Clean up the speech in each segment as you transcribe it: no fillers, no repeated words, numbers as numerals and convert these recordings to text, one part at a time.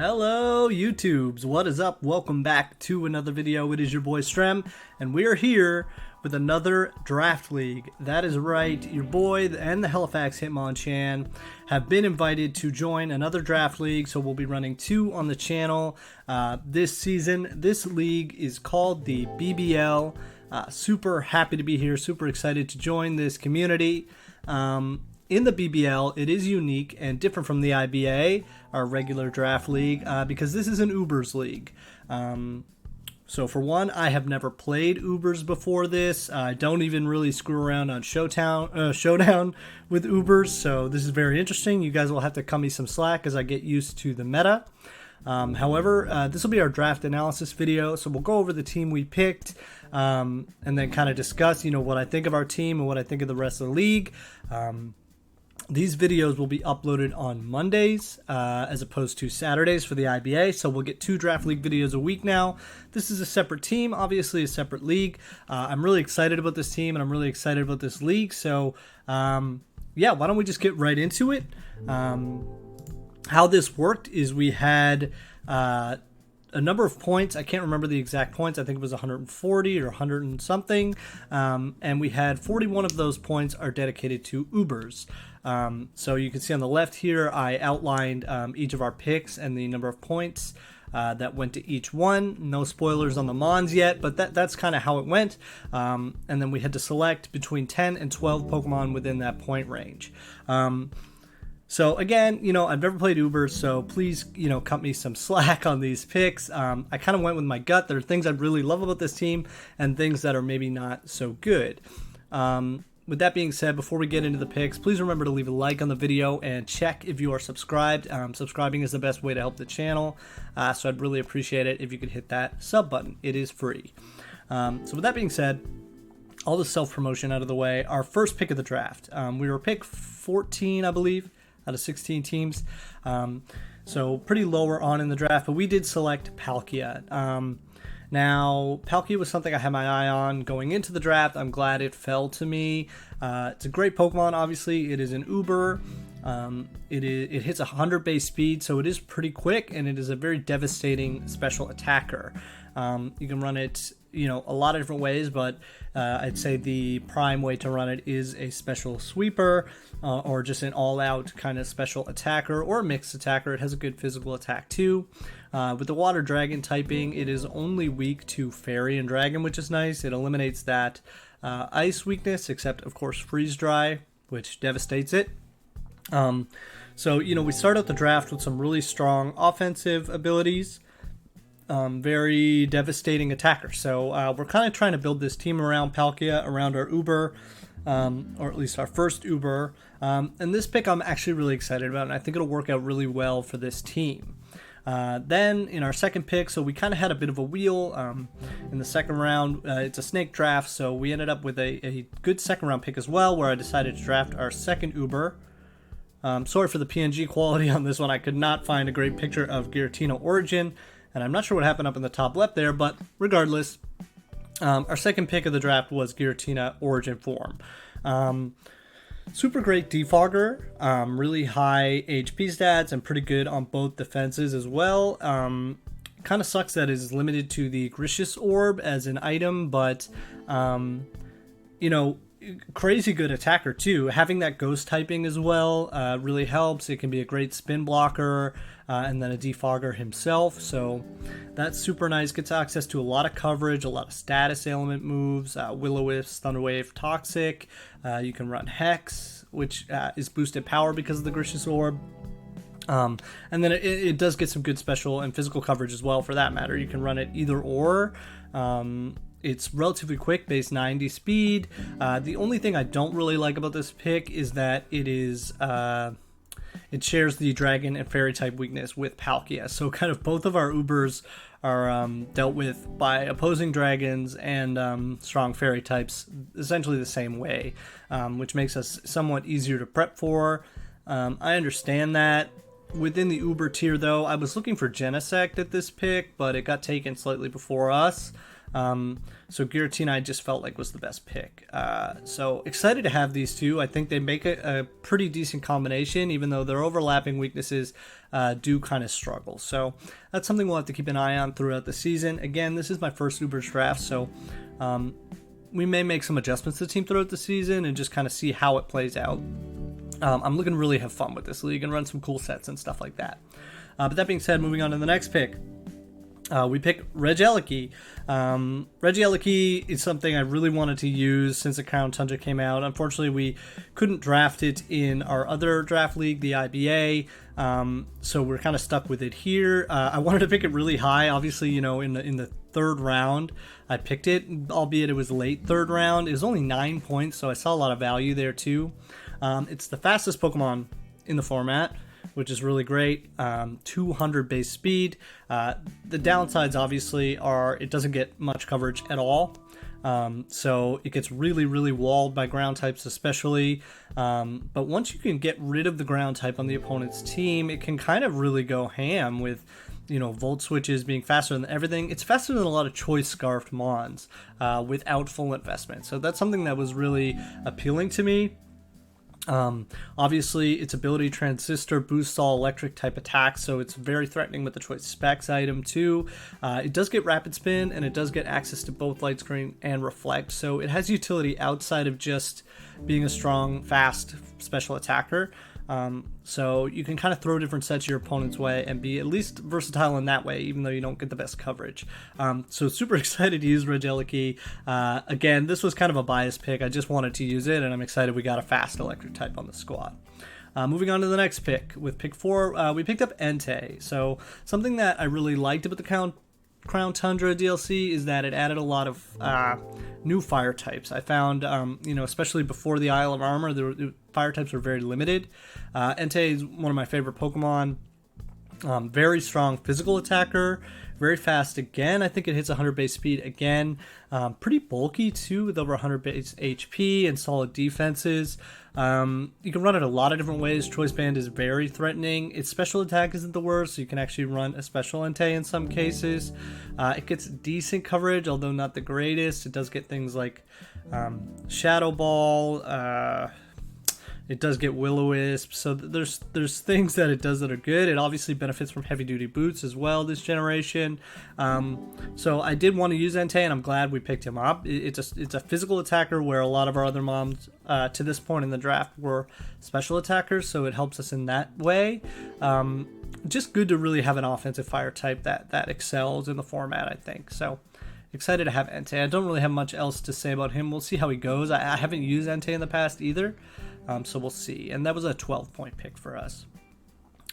Hello YouTubes, what is up? Welcome back to another video. It is your boy Strem, and we are here with another draft league. That is right, your boy and the Halifax Hitmonchan have been invited to join another draft league, so we'll be running two on the channel this season. This league is called the BBL. Super happy to be here, super excited to join this community. In the BBL, it is unique and different from the IBA, our regular draft league, because this is an Ubers league. So for one, I have never played Ubers before this. I don't even really screw around on Showdown with Ubers, so this is very interesting. You guys will have to cut me some slack as I get used to the meta. However, this will be our draft analysis video, so we'll go over the team we picked, and then kind of discuss, what I think of our team and what I think of the rest of the league. These videos will be uploaded on Mondays as opposed to Saturdays for the IBA, so we'll get two draft league videos a week now. This is a separate team, obviously a separate league. I'm really excited about this team and I'm really excited about this league, so yeah, why don't we just get right into it. How this worked is we had a number of points. I can't remember the exact points. I think it was 140 or 100 and something. And we had 41 of those points are dedicated to Ubers. So you can see on the left here, I outlined each of our picks and the number of points that went to each one. No spoilers on the Mons yet, but that's kind of how it went. And then we had to select between 10 and 12 Pokemon within that point range. So again, I've never played Ubers, so please, cut me some slack on these picks. I kind of went with my gut. There are things I really love about this team and things that are maybe not so good. With that being said, before we get into the picks, please remember to leave a like on the video and check if you are subscribed. Subscribing is the best way to help the channel, so I'd really appreciate it if you could hit that sub button. It is free. So with that being said, all the self-promotion out of the way, our first pick of the draft. We were pick 14, I believe, out of 16 teams. So pretty lower on in the draft, but we did select Palkia. Now, Palkia was something I had my eye on going into the draft. I'm glad it fell to me. It's a great Pokemon, obviously. It is an Uber. It hits 100 base speed, so it is pretty quick, and it is a very devastating special attacker. You can run it, a lot of different ways, but I'd say the prime way to run it is a special sweeper, or just an all-out kind of special attacker, or a mixed attacker. It has a good physical attack too. With the water dragon typing, it is only weak to fairy and dragon, which is nice. It eliminates that ice weakness, except of course freeze dry, which devastates it. So we start out the draft with some really strong offensive abilities. Very devastating attacker. So we're kind of trying to build this team around Palkia, around our Uber, or at least our first Uber. And this pick I'm actually really excited about, and I think it'll work out really well for this team. Then in our second pick, so we kind of had a bit of a wheel in the second round. It's a snake draft, so we ended up with a good second round pick as well, where I decided to draft our second Uber. Sorry for the PNG quality on this one. I could not find a great picture of Giratina Origin, and I'm not sure what happened up in the top left there, but regardless, our second pick of the draft was Giratina Origin form. Super great defogger, really high HP stats and pretty good on both defenses as well. Kind of sucks that it is limited to the Gricious Orb as an item, but crazy good attacker too. Having that ghost typing as well really helps. It can be a great spin blocker, and then a defogger himself, so that's super nice. Gets access to a lot of coverage, a lot of status ailment moves, Will-O-Wisp, Thunderwave, Toxic. You can run Hex, which is boosted power because of the Gricious Orb. And then it does get some good special and physical coverage as well, for that matter. You can run it either or. It's relatively quick, base 90 speed. The only thing I don't really like about this pick is that it is it shares the dragon and fairy type weakness with Palkia. So kind of both of our Ubers are dealt with by opposing dragons and strong fairy types essentially the same way, which makes us somewhat easier to prep for. I understand that. Within the Uber tier, though, I was looking for Genesect at this pick, but it got taken slightly before us. So Giratina I just felt like was the best pick. So excited to have these two. I think they make a pretty decent combination, even though their overlapping weaknesses do kind of struggle. So that's something we'll have to keep an eye on throughout the season. Again, this is my first Uber draft, so we may make some adjustments to the team throughout the season and just kind of see how it plays out. I'm looking to really have fun with this league and run some cool sets and stuff like that. But that being said, moving on to the next pick. We picked REGI. REGI is something I really wanted to use since the Crown Tundra came out. Unfortunately, we couldn't draft it in our other draft league, the IBA, so we're kind of stuck with it here. I wanted to pick it really high. Obviously, in the third round, I picked it, albeit it was late third round. It was only 9 points, so I saw a lot of value there too. It's the fastest Pokemon in the format, which is really great. 200 base speed. The downsides obviously are it doesn't get much coverage at all. So it gets really, really walled by ground types especially. But once you can get rid of the ground type on the opponent's team, it can kind of really go ham with, Volt switches being faster than everything. It's faster than a lot of choice scarfed Mons without full investment. So that's something that was really appealing to me. Obviously, its ability transistor boosts all electric type attacks, so it's very threatening with the choice specs item too. It does get rapid spin, and it does get access to both light screen and reflect, so it has utility outside of just being a strong, fast special attacker. So you can kind of throw different sets your opponent's way and be at least versatile in that way, even though you don't get the best coverage. So super excited to use REGI. Again, this was kind of a biased pick. I just wanted to use it, and I'm excited we got a fast electric type on the squad. Moving on to the next pick. With pick 4, we picked up Entei. So something that I really liked about the Crown Tundra DLC is that it added a lot of new fire types. I found, especially before the Isle of Armor, the fire types were very limited. Entei is one of my favorite Pokemon. Very strong physical attacker, very fast again. I think it hits 100 base speed again. Pretty bulky too, with over 100 base HP and solid defenses. You can run it a lot of different ways. Choice Band is very threatening. Its special attack isn't the worst, so you can actually run a special Entei in some cases. It gets decent coverage, although not the greatest. It does get things like Shadow Ball. It does get Will-O-Wisp, so there's things that it does that are good. It obviously benefits from heavy-duty boots as well this generation. So I did want to use Entei, and I'm glad we picked him up. It's a physical attacker where a lot of our other moms to this point in the draft were special attackers, so it helps us in that way. Just good to really have an offensive fire type that excels in the format, I think. So excited to have Entei. I don't really have much else to say about him. We'll see how he goes. I haven't used Entei in the past either. So we'll see. And that was a 12-point pick for us.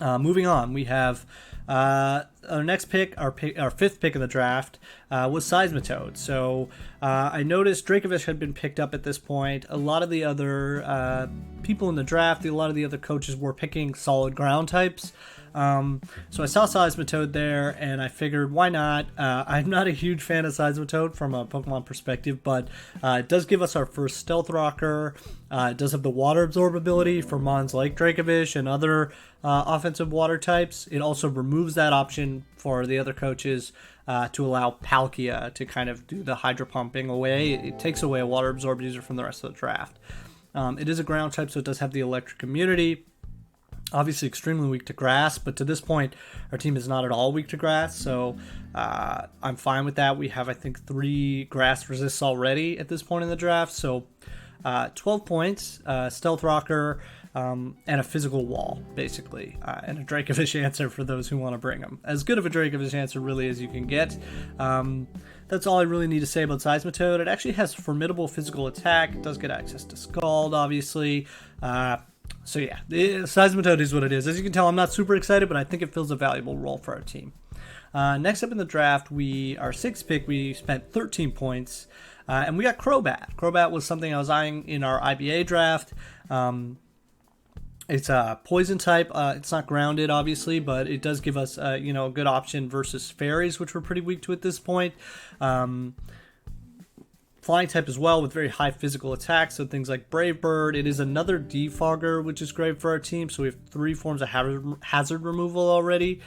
Moving on, we have our next pick, our fifth pick of the draft, was Seismitoad. So I noticed Dracovish had been picked up at this point. A lot of the other people in the draft, a lot of the other coaches were picking solid ground types. So I saw Seismitoad there, and I figured, why not? I'm not a huge fan of Seismitoad from a Pokemon perspective, but it does give us our first Stealth Rocker. It does have the Water Absorb ability for Mons like Dracovish and other offensive water types. It also removes that option for the other coaches to allow Palkia to kind of do the Hydro Pumping away. It takes away a Water Absorb user from the rest of the draft. It is a ground type, so it does have the electric immunity. Obviously extremely weak to grass, but to this point our team is not at all weak to grass, so I'm fine with that. We have, I think, 3 grass resists already at this point in the draft, so 12 points, Stealth Rocker, and a physical wall, basically, and a Dracovish answer for those who want to bring them. As good of a Dracovish answer really as you can get. That's all I really need to say about Seismitoad. It actually has formidable physical attack. It does get access to Scald, obviously. So yeah, Seismitoad is what it is. As you can tell, I'm not super excited, but I think it fills a valuable role for our team. Next up in the draft, our 6th pick, we spent 13 points, and we got Crobat. Crobat was something I was eyeing in our IBA draft. It's a poison type. It's not grounded, obviously, but it does give us a good option versus fairies, which we're pretty weak to at this point. Flying type as well with very high physical attack, so things like Brave Bird. It is another Defogger, which is great for our team, so we have 3 forms of hazard removal already.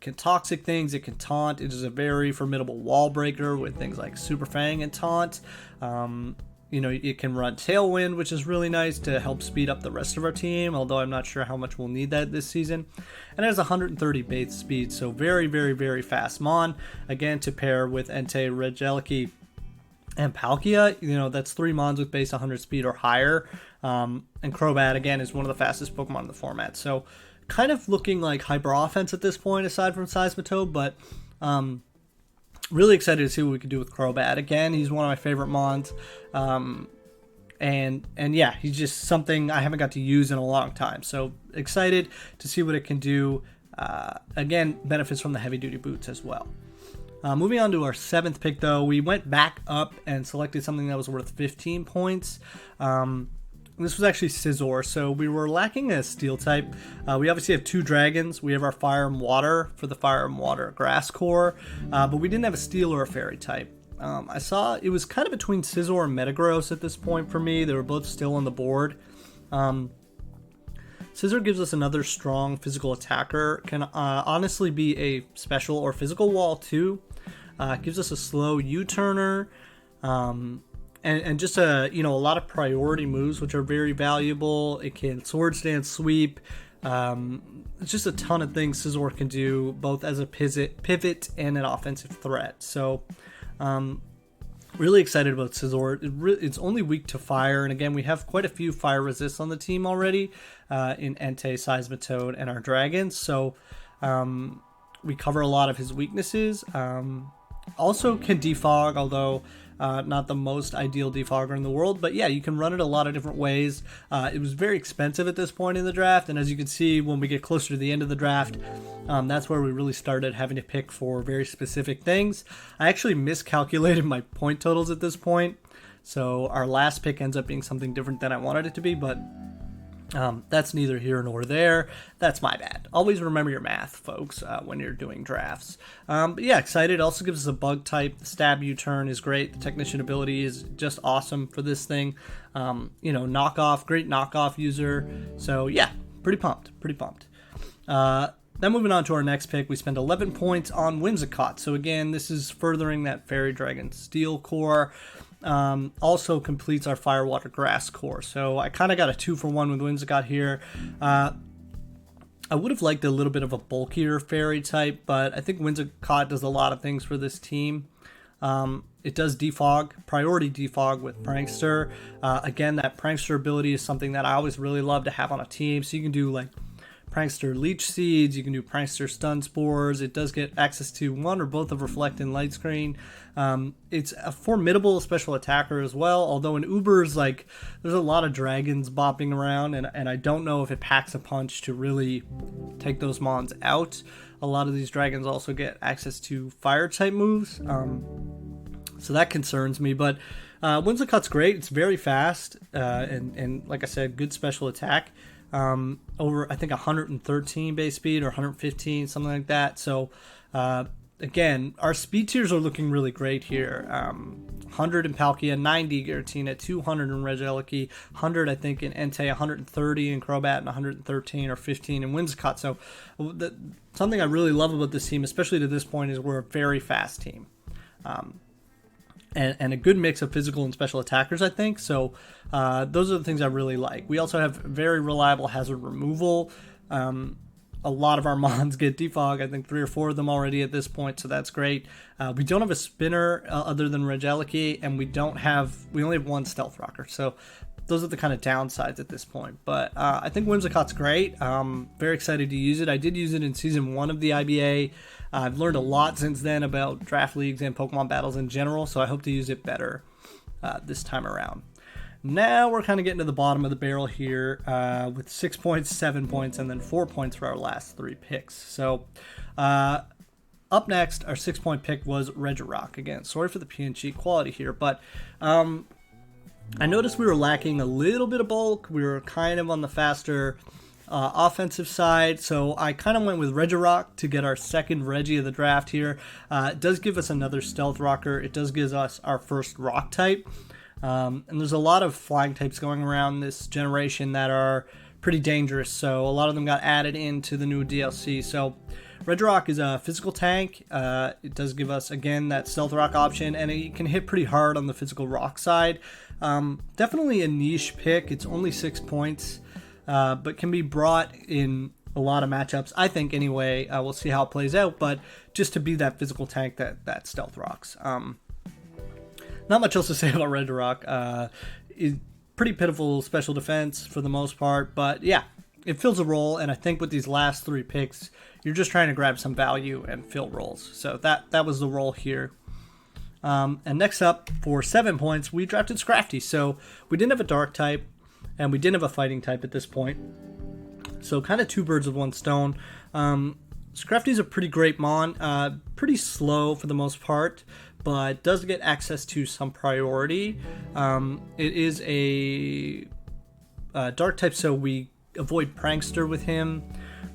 can toxic things, it can taunt. It is a very formidable wall breaker with things like Super Fang and Taunt. You know, it can run Tailwind, which is really nice to help speed up the rest of our team, although I'm not sure how much we'll need that this season. And it has 130 base speed, so very, very, very fast Mon. Again, to pair with Entei, Regieleki, and Palkia, you know, that's 3 Mons with base 100 speed or higher. And Crobat, again, is one of the fastest Pokemon in the format. So kind of looking like hyper offense at this point, aside from Seismitoad, but really excited to see what we can do with Crobat. Again, he's one of my favorite Mons. And yeah, he's just something I haven't got to use in a long time. So excited to see what it can do. Again, benefits from the heavy duty boots as well. Moving on to our 7th pick, though, we went back up and selected something that was worth 15 points. This was actually Scizor, so we were lacking a steel type. We obviously have 2 dragons. We have our Fire and Water for the Fire and Water Grass core, but we didn't have a steel or a fairy type. I saw it was kind of between Scizor and Metagross at this point for me. They were both still on the board. Scizor gives us another strong physical attacker. Can honestly be a special or physical wall too. Gives us a slow U-turner. And just a lot of priority moves, which are very valuable. It can Swords Dance, Sweep. It's just a ton of things Scizor can do, both as a pivot and an offensive threat. So, really excited about Scizor. It's only weak to fire, and again, we have quite a few fire resists on the team already in Entei, Seismitoad, and our dragons. So, we cover a lot of his weaknesses. Also can defog, although not the most ideal defogger in the world, but yeah, you can run it a lot of different ways. It was very expensive at this point in the draft, and as you can see when we get closer to the end of the draft, that's where we really started having to pick for very specific things. I actually miscalculated my point totals at this point, so our last pick ends up being something different than I wanted it to be, but that's neither here nor there. That's my bad. Always remember your math, folks, when you're doing drafts. But yeah, excited. Also gives us a bug type. The stab U-turn is great. The technician ability is just awesome for this thing. Knockoff, great knockoff user. So yeah, pretty pumped. Then moving on to our next pick, we spent 11 points on Whimsicott. So again, this is furthering that Fairy Dragon Steel core. Also completes our Fire, Water, Grass core. So I kind of got a 2-for-1 with Whimsicott here. I would have liked a little bit of a bulkier fairy type, but I think Whimsicott does a lot of things for this team. It does defog, priority defog with Prankster. Again, that Prankster ability is something that I always really love to have on a team. So you can do like Prankster Leech Seeds, you can do Prankster Stun Spores. It does get access to one or both of Reflect and Light Screen. It's a formidable special attacker as well, although in Ubers, like, there's a lot of dragons bopping around, and I don't know if it packs a punch to really take those Mons out. A lot of these dragons also get access to fire type moves, so that concerns me, but Whimsicott's great. It's very fast, and like I said, good special attack. Over, I think, 113 base speed or 115, something like that. So, again, our speed tiers are looking really great here. 100 in Palkia, 90 Giratina, 200 in Regieleki, 100, I think, in Entei, 130 in Crobat, and 113 or 15 in Whimsicott. So, something I really love about this team, especially to this point, is we're a very fast team. And a good mix of physical and special attackers, I think. So those are the things I really like. We also have very reliable hazard removal. A lot of our Mons get defog. I think 3 or 4 of them already at this point, so that's great. We don't have a spinner other than Regieleki, and we only have 1 Stealth Rocker. So those are the kind of downsides at this point. But I think Whimsicott's great. Very excited to use it. I did use it in Season 1 of the IBA. I've learned a lot since then about draft leagues and Pokemon battles in general, so I hope to use it better this time around. Now we're kind of getting to the bottom of the barrel here with 6 points, 7 points, and then 4 points for our last 3 picks. So up next, our 6-point pick was Regirock. Again, sorry for the PNG quality here, but I noticed we were lacking a little bit of bulk. We were kind of on the faster offensive side, so I kind of went with Regirock to get our second Regi of the draft here. It does give us another Stealth Rocker. It does give us our first Rock type, and there's a lot of flying types going around this generation that are pretty dangerous, so a lot of them got added into the new DLC. So Regirock is a physical tank. It does give us, again, that stealth rock option, and it can hit pretty hard on the physical rock side. Definitely a niche pick. It's only 6 points, but can be brought in a lot of matchups, I think, anyway. We'll see how it plays out, but just to be that physical tank that stealth rocks. Not much else to say about Regirock. Pretty pitiful special defense for the most part, but yeah, it fills a role, and I think with these last 3 picks, you're just trying to grab some value and fill roles. So that was the role here. And next up, for 7 points, we drafted Scrafty. So we didn't have a dark type, and we didn't have a fighting type at this point. So kind of 2 birds with 1 stone. Scrafty's a pretty great mon, pretty slow for the most part, but does get access to some priority. It is a dark type, so we avoid Prankster with him.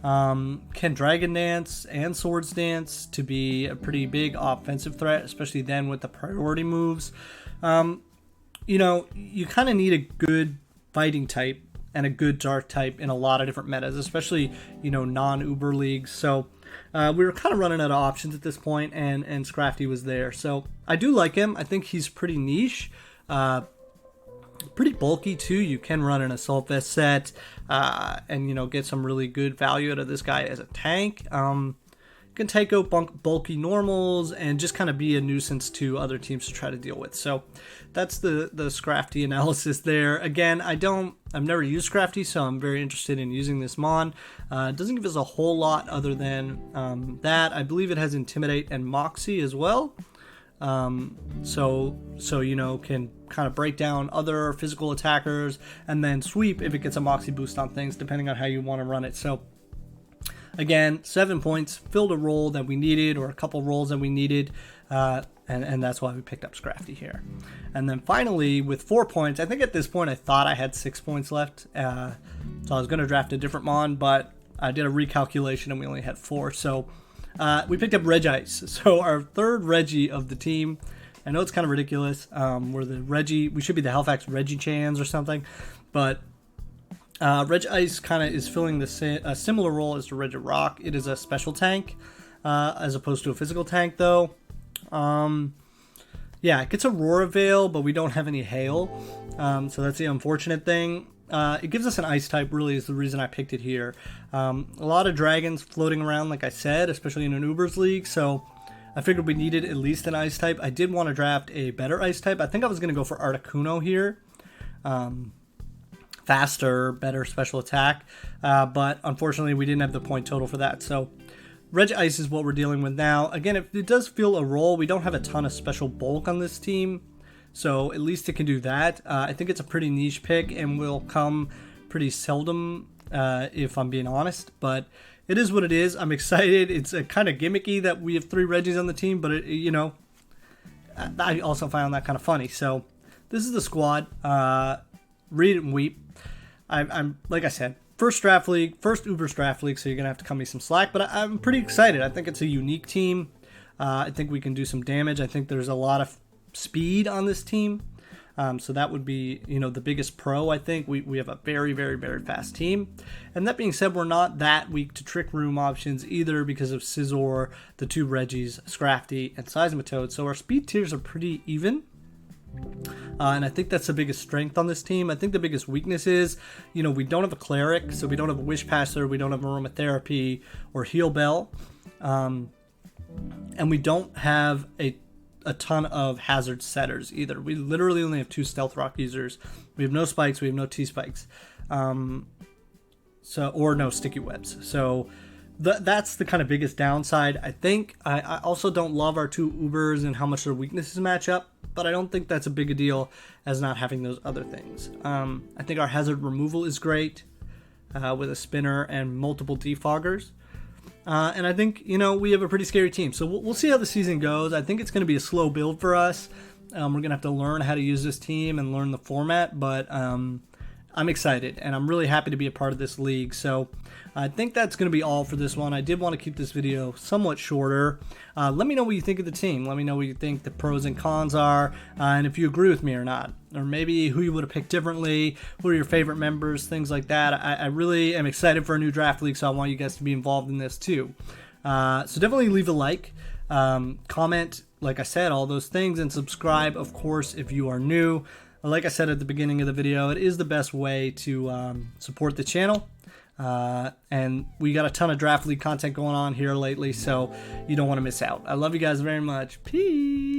Can Dragon Dance and Swords Dance to be a pretty big offensive threat, especially then with the priority moves. You know, you kind of need a good fighting type and a good dark type in a lot of different metas, especially, you know, non-Uber leagues. So we were kind of running out of options at this point, and Scrafty was there. So I do like him. I think he's pretty niche, pretty bulky too. You can run an Assault Vest set and, you know, get some really good value out of this guy as a tank. Can take out bulky normals and just kind of be a nuisance to other teams to try to deal with. So that's the Scrafty analysis there. Again, I've never used Scrafty, so I'm very interested in using this mon. It doesn't give us a whole lot other than that. I believe it has Intimidate and Moxie as well. So you know, can kind of break down other physical attackers and then sweep if it gets a Moxie boost on things, depending on how you want to run it. So again, 7 points, filled a role that we needed, or a couple roles that we needed, and that's why we picked up Scrafty here. And then finally, with 4 points, I think at this point I thought I had 6 points left, so I was going to draft a different mon, but I did a recalculation and we only had 4. So we picked up REGI. So our third REGI of the team. I know it's kind of ridiculous. We're the REGI. We should be the Halifax REGI-chans or something, but REGI kind of is filling a similar role as the Regirock. It is a special tank as opposed to a physical tank, though. Yeah, it gets Aurora Veil, but we don't have any Hail, so that's the unfortunate thing. It gives us an Ice type, really, is the reason I picked it here. A lot of dragons floating around, like I said, especially in an Ubers league, so I figured we needed at least an Ice type. I did want to draft a better Ice type. I think I was going to go for Articuno here. Faster, better special attack, but unfortunately we didn't have the point total for that. So Reg Ice is what we're dealing with now. Again, it does fill a role. We don't have a ton of special bulk on this team, so at least it can do that. I think it's a pretty niche pick and will come pretty seldom, if I'm being honest, but it is what it is. I'm excited. It's kind of gimmicky that we have 3 Regis on the team, but you know, I also found that kind of funny. So this is the squad. Read it and weep. I'm like I said, first Uber's draft league, so you're gonna have to cut me some slack. But I'm pretty excited. I think it's a unique team. I think we can do some damage. I think there's a lot of speed on this team, so that would be, you know, the biggest pro. I think we have a very, very, very fast team. And that being said, we're not that weak to trick room options either because of Scizor, the 2 Regis, Scrafty, and Seismitoad. So our speed tiers are pretty even. And I think that's the biggest strength on this team. I think the biggest weakness is, you know, we don't have a Cleric, so we don't have a Wish Passer, we don't have Aromatherapy or Heal Bell, and we don't have a ton of hazard setters either. We literally only have 2 Stealth Rock users. We have no spikes, we have no T-spikes, or no sticky webs. So that's the kind of biggest downside. I think I also don't love our 2 Ubers and how much their weaknesses match up, but I don't think that's a big a deal as not having those other things. I think our hazard removal is great with a spinner and multiple defoggers. And I think, you know, we have a pretty scary team. So we'll see how the season goes. I think it's going to be a slow build for us. We're going to have to learn how to use this team and learn the format, but I'm excited, and I'm really happy to be a part of this league. So I think that's going to be all for this one. I did want to keep this video somewhat shorter. Let me know what you think of the team. Let me know what you think the pros and cons are, and if you agree with me or not. Or maybe who you would have picked differently, who are your favorite members, things like that. I really am excited for a new draft league, so I want you guys to be involved in this too. So definitely leave a like, comment, like I said, all those things, and subscribe, of course, if you are new. Like I said at the beginning of the video, it is the best way to support the channel. And we got a ton of draft league content going on here lately, so you don't want to miss out. I love you guys very much. Peace.